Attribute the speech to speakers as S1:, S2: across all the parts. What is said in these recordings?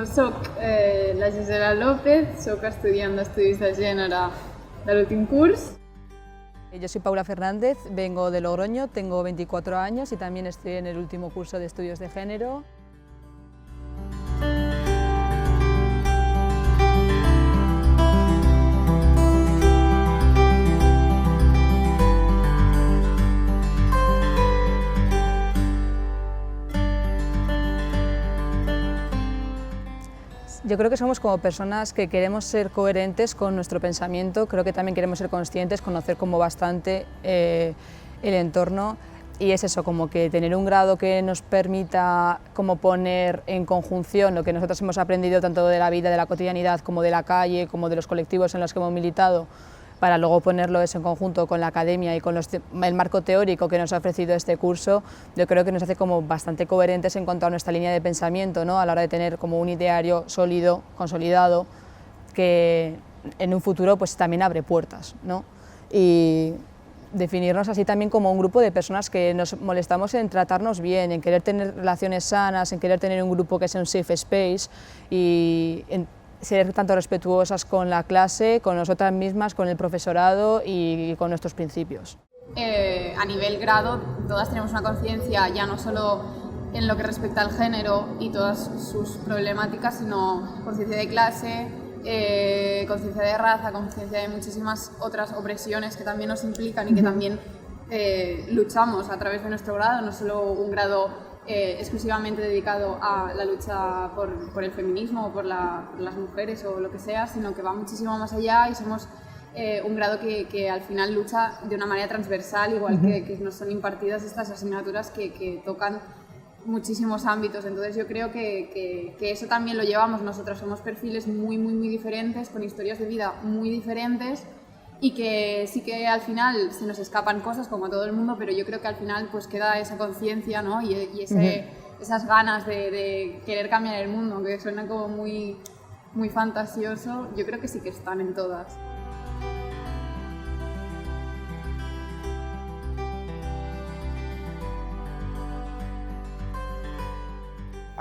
S1: soc la Gisela López, soc estudiant d'Estudis de Gènere de l'últim curs.
S2: Yo soy Paula Fernández, vengo de Logroño, tengo 24 años y también estoy en el último curso de Estudios de Género. Yo creo que somos como personas que queremos ser coherentes con nuestro pensamiento, creo que también queremos ser conscientes, conocer como bastante el entorno, y es eso, como que tener un grado que nos permita como poner en conjunción lo que nosotros hemos aprendido tanto de la vida, de la cotidianidad, como de la calle, como de los colectivos en los que hemos militado, para luego ponerlo eso en conjunto con la academia y con el marco teórico que nos ha ofrecido este curso. Yo creo que nos hace como bastante coherentes en cuanto a nuestra línea de pensamiento, ¿no? A la hora de tener como un ideario sólido, consolidado, que en un futuro pues también abre puertas, ¿no? Y definirnos así también como un grupo de personas que nos molestamos en tratarnos bien, en querer tener relaciones sanas, en querer tener un grupo que sea un safe space y en ser tanto respetuosas con la clase, con nosotras mismas, con el profesorado y con nuestros principios.
S1: A nivel grado, todas tenemos una conciencia ya no solo en lo que respecta al género y todas sus problemáticas, sino conciencia de clase, conciencia de raza, conciencia de muchísimas otras opresiones que también nos implican y que también luchamos a través de nuestro grado, no solo un grado exclusivamente dedicado a la lucha por el feminismo o por las mujeres o lo que sea, sino que va muchísimo más allá y somos un grado que al final lucha de una manera transversal, igual que nos son impartidas estas asignaturas que tocan muchísimos ámbitos. Entonces yo creo que eso también lo llevamos nosotras, somos perfiles muy diferentes, con historias de vida muy diferentes, y que sí que al final se nos escapan cosas como a todo el mundo, pero yo creo que al final pues queda esa conciencia, ¿no? y esas ganas de querer cambiar el mundo, que suena como muy fantasioso. Yo creo que sí que están en todas.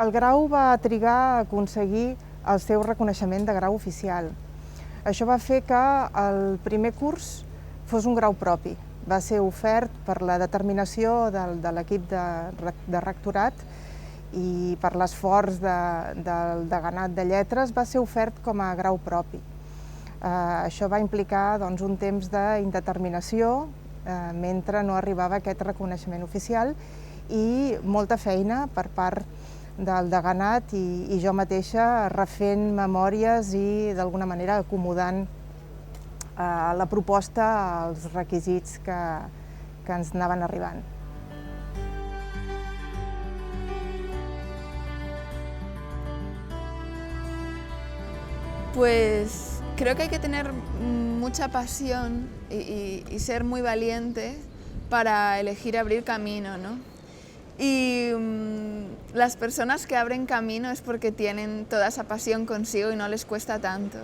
S3: El grau va trigar a aconseguir el seu reconeixement de grau oficial. Això va fer que el primer curs fos un grau propi. Va ser ofert per la determinació de l'equip de rectorat i per l'esforç del deganat de lletres va ser ofert com a grau propi. Això va implicar un temps d'indeterminació mentre no arribava aquest reconeixement oficial i molta feina per part del deganat i jo mateixa refent memòries i d'alguna manera acomodant la proposta als requisits que ens anaven arribant.
S4: Pues creo que hay que tener mucha pasión y ser muy valiente para elegir abrir camino, ¿no? Y las personas que abren camino es porque tienen toda esa pasión consigo y no les cuesta tanto.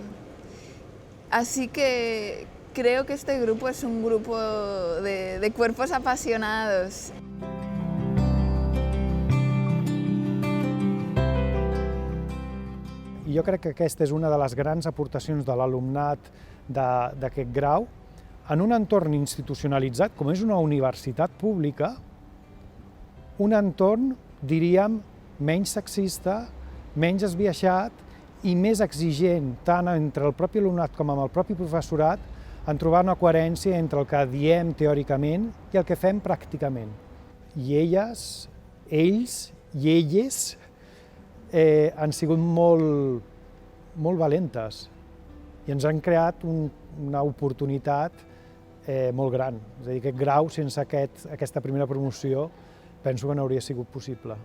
S4: Así que creo que este grupo es un grupo de cuerpos apasionados.
S5: I jo crec que aquesta és una de les grans aportacions de l'alumnat d'aquest grau. En un entorn institucionalitzat, com és una universitat pública, un entorn, diríem, menys sexista, menys esbiaixat i més exigent, tant entre el propi alumnat com amb el propi professorat, en trobar una coherència entre el que diem teòricament i el que fem pràcticament. I elles, ells i elles han sigut molt valentes i ens han creat una oportunitat molt gran. És a dir, aquest grau, sense aquesta primera promoció, penso que no hauria sigut possible.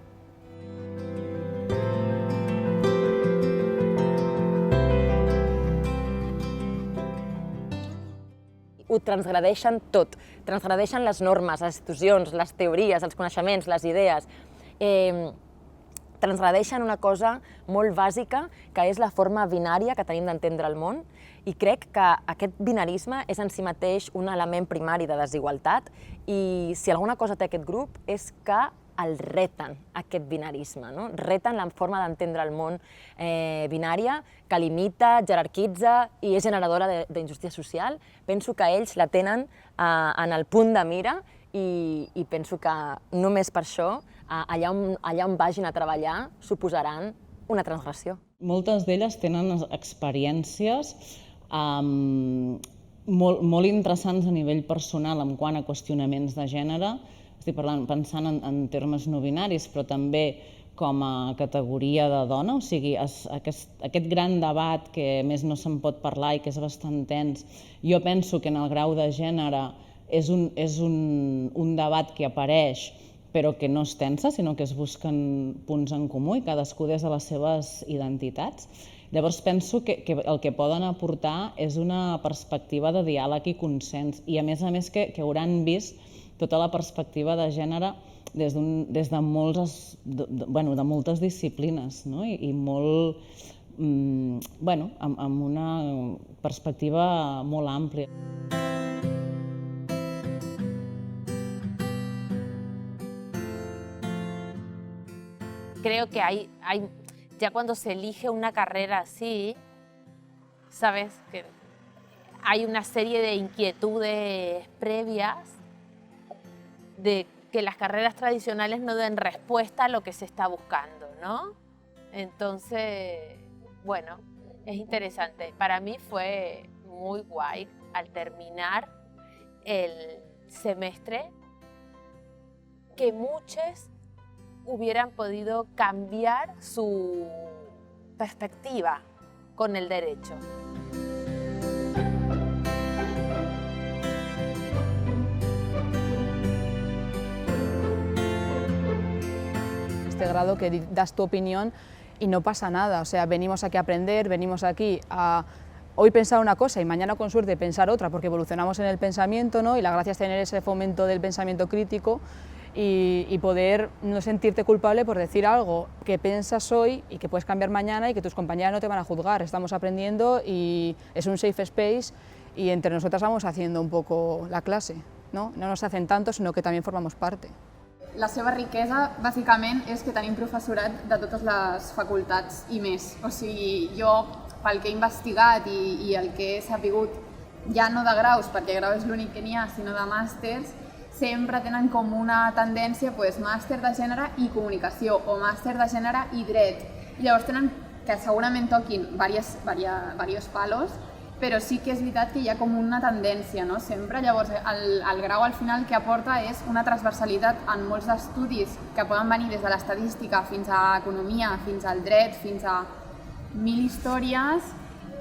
S6: Ho transgredeixen tot. Transgredeixen les normes, les institucions, les teories, els coneixements, les idees. Transgredeixen una cosa molt bàsica, que és la forma binària que tenim d'entendre el món, i crec que aquest binarisme és en si mateix un element primari de desigualtat, i si alguna cosa té aquest grup és que el reten, aquest binarisme, no? Reten la forma d'entendre el món binària, que limita, jerarquitza i és generadora d'injustícia social. Penso que ells la tenen en el punt de mira i penso que només per això, allà on vagin a treballar, suposaran una transgressió.
S7: Moltes d'elles tenen experiències molt interessants a nivell personal en quant a qüestionaments de gènere. Estic pensant en termes no binaris, però també com a categoria de dona, o sigui, aquest gran debat que més no se'n pot parlar i que és bastant tens, jo penso que en el grau de gènere és un debat que apareix però que no es tensa, sinó que es busquen punts en comú i cadascú des de les seves identitats. Llavors penso que el que poden aportar és una perspectiva de diàleg i consens i a més que hauran vist tota la perspectiva de gènere des de moltes disciplines, no? I molt, amb una perspectiva molt àmplia.
S8: Creo que ya cuando se elige una carrera así, sabes que hay una serie de inquietudes previas de que las carreras tradicionales no den respuesta a lo que se está buscando, ¿no? Entonces, bueno, es interesante. Para mí fue muy guay al terminar el semestre que muchos hubieran podido cambiar su perspectiva con el derecho.
S2: Este grado que das tu opinión y no pasa nada, o sea, venimos aquí a aprender, venimos aquí a hoy pensar una cosa y mañana con suerte pensar otra, porque evolucionamos en el pensamiento, ¿no? Y la gracia es tener ese fomento del pensamiento crítico y poder no sentirte culpable por decir algo que piensas hoy y que puedes cambiar mañana y que tus compañeras no te van a juzgar. Estamos aprendiendo y es un safe space y entre nosotras vamos haciendo un poco la clase, ¿no? No nos hacen tanto, sino que también formamos parte.
S1: La seva riquesa, bàsicament, és que tenim professorat de totes les facultats i més. O sigui, jo, pel que he investigat i el que he sapigut, ja no de graus, perquè grau és l'únic que n'hi ha, sinó de màsters, sempre tenen com una tendència, màster de gènere i comunicació, o màster de gènere i dret. Llavors tenen que segurament toquin diversos palos, però sí que és veritat que hi ha com una tendència, no? Sempre. Llavors, el grau al final que aporta és una transversalitat en molts d'estudis que poden venir des de l'estadística fins a economia, fins al dret, fins a 1000 històries,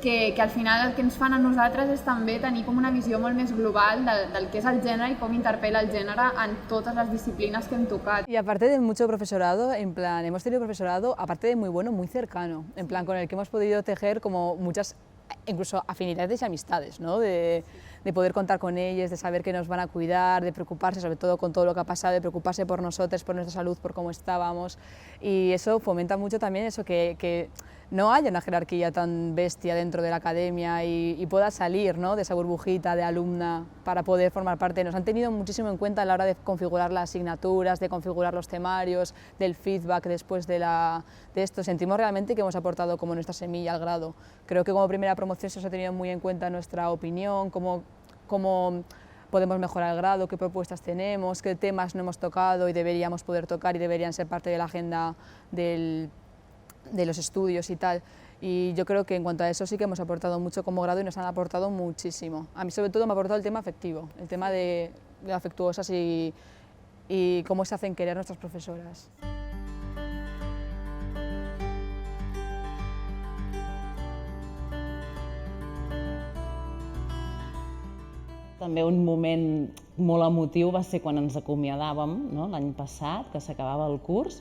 S1: que al final el que ens fan a nosaltres és també tenir com una visió molt més global del que és el gènere i com interpel·la el gènere en totes les disciplines que hem tocat.
S2: Y aparte de mucho profesorado, en plan, hemos tenido profesorado, aparte de muy bueno, muy cercano, en plan, con el que hemos podido tejer como muchas, incluso afinidades y amistades, ¿no? De poder contar con ellos, de saber que nos van a cuidar, de preocuparse sobre todo con todo lo que ha pasado, de preocuparse por nosotros, por nuestra salud, por cómo estábamos, y eso fomenta mucho también eso que no haya una jerarquía tan bestia dentro de la academia y pueda salir, ¿no? De esa burbujita de alumna para poder formar parte. Nos han tenido muchísimo en cuenta a la hora de configurar las asignaturas, de configurar los temarios, del feedback después de esto. Sentimos realmente que hemos aportado como nuestra semilla al grado. Creo que como primera promoción se os ha tenido muy en cuenta nuestra opinión, cómo podemos mejorar el grado, qué propuestas tenemos, qué temas no hemos tocado y deberíamos poder tocar y deberían ser parte de la agenda de los estudios y tal. Y yo creo que en cuanto a eso sí que hemos aportado mucho como grado y nos han aportado muchísimo. A mí sobre todo me ha aportado el tema afectivo, el tema de afectuosas y cómo se hacen querer nuestras profesoras.
S7: També un moment molt emotiu va ser quan ens acomiadàvem, no? L'any passat, que s'acabava el curs,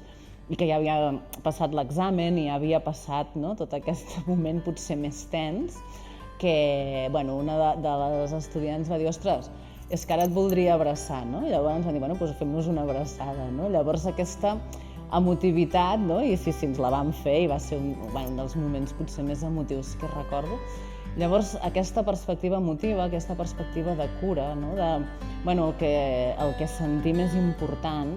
S7: i que ja havia passat l'examen i havia passat, no? Tot aquest moment potser més tens, que una de les estudiants va dir «Ostres, és que ara et voldria abraçar», no? I llavors van dir «Doncs fem-nos una abraçada», no? Llavors aquesta emotivitat, no? I sí, ens la vam fer i va ser un dels moments potser més emotius que recordo. Llavors, aquesta perspectiva emotiva, aquesta perspectiva de cura, no? El que sentim és important.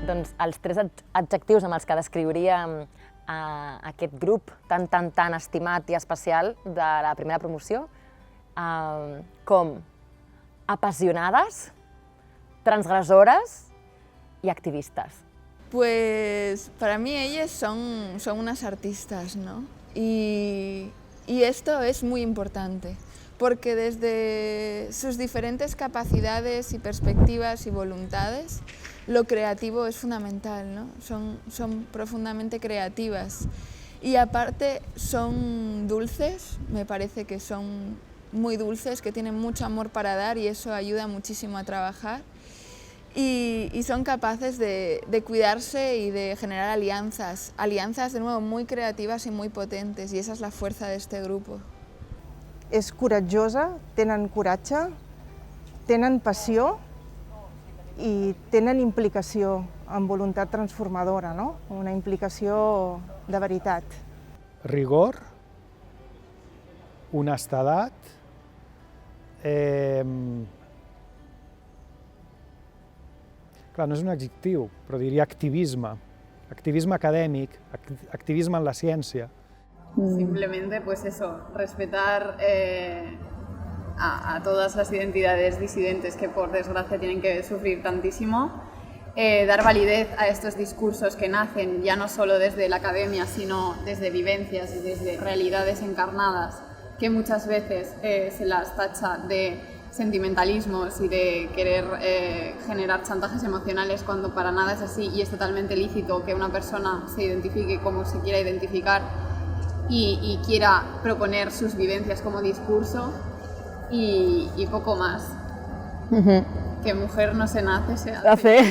S6: doncs, els 3 adjectius amb els que descriuríem aquest grup tan estimat i especial de la primera promoció, com apassionades, transgressores y activistas.
S4: Pues para mí ellas son unas artistas, ¿no? Y esto es muy importante, porque desde sus diferentes capacidades y perspectivas y voluntades, lo creativo es fundamental, ¿no? Son profundamente creativas. Y aparte son dulces, me parece que son muy dulces, que tienen mucho amor para dar y eso ayuda muchísimo a trabajar. Y son capaces de cuidarse y de generar alianzas de nuevo muy creativas y muy potentes, y esa es la fuerza de este grupo.
S3: És coratjosa, tenen coratge, tenen passió i tenen implicació amb voluntat transformadora, no? Una implicació de veritat.
S5: Rigor, honestedat, clar, no és un adjectiu, però diria activisme. Activisme acadèmic, activisme en la ciència.
S1: Simplemente, pues eso, respetar a todas las identidades disidentes que por desgracia tienen que sufrir tantísimo, dar validez a estos discursos que nacen ya no solo desde la academia, sino desde vivencias y desde realidades encarnadas, que muchas veces se las tacha de sentimentalismos y de querer generar chantajes emocionales cuando para nada es así, y es totalmente lícito que una persona se identifique como se quiera identificar y quiera proponer sus vivencias como discurso y poco más. Que mujer no se nace, se hace.